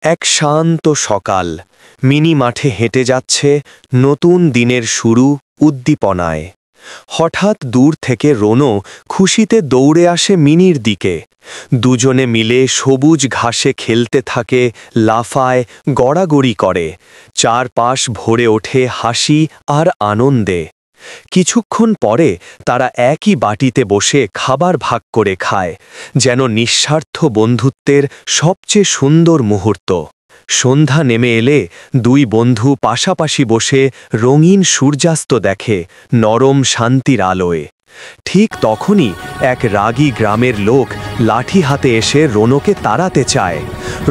এক শান্ত সকাল, মিনি মাঠে হেঁটে যাচ্ছে, নতুন দিনের শুরু উদ্দীপনায়। হঠাৎ দূর থেকে রোনো খুশিতে দৌড়ে আসে মিনির দিকে। দুজনে মিলে সবুজ ঘাসে খেলতে থাকে, লাফায়, গড়াগড়ি করে। চারপাশ ভরে ওঠে হাসি আর আনন্দে। কিছুক্ষণ পরে তারা একই বাটিতে বসে খাবার ভাগ করে খায়, যেন নিঃস্বার্থ বন্ধুত্বের সবচেয়ে সুন্দর মুহূর্ত। সন্ধ্যা নেমে এলে দুই বন্ধু পাশাপাশি বসে রঙিন সূর্যাস্ত দেখে নরম শান্তির আলোয়। ঠিক তখনই এক রাগী গ্রামের লোক লাঠি হাতে এসে রোনোকে তাড়াতে চায়।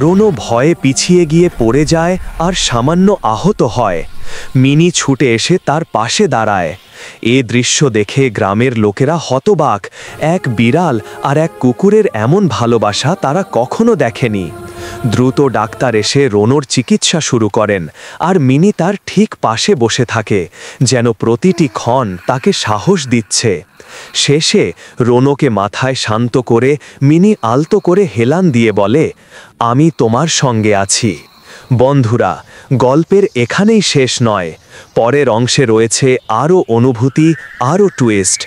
রোনো ভয়ে পিছিয়ে গিয়ে পড়ে যায় আর সামান্য আহত হয়। মিনি ছুটে এসে তার পাশে দাঁড়ায়। এ দৃশ্য দেখে গ্রামের লোকেরা হতবাক। এক বিড়াল আর এক কুকুরের এমন ভালোবাসা তারা কখনো দেখেনি। দ্রুত ডাক্তার এসে রোনোর চিকিৎসা শুরু করেন, আর মিনি তার ঠিক পাশে বসে থাকে, যেন প্রতিটি ক্ষণ তাকে সাহস দিচ্ছে। শেষে রোনোকে মাথায় শান্ত করে মিনি আলতো করে হেলান দিয়ে বলে, আমি তোমার সঙ্গে আছি। বন্ধুরা, গল্পের এখানেই শেষ নয়। পরের অংশে রয়েছে আরও অনুভূতি, আরও টুইস্ট।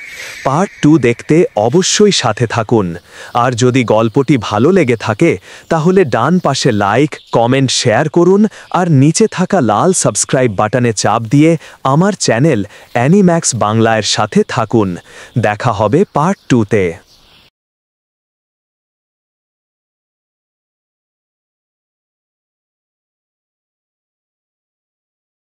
পার্ট 2 দেখতে অবশ্যই সাথে থাকুন। আর যদি গল্পটি ভালো লেগে থাকে তাহলে ডান পাশে লাইক, কমেন্ট, শেয়ার করুন, আর নিচে থাকা লাল সাবস্ক্রাইব বাটনে চাপ দিয়ে আমার চ্যানেল অ্যানিম্যাক্স বাংলার সাথে থাকুন। দেখা হবে পার্ট 2-তে।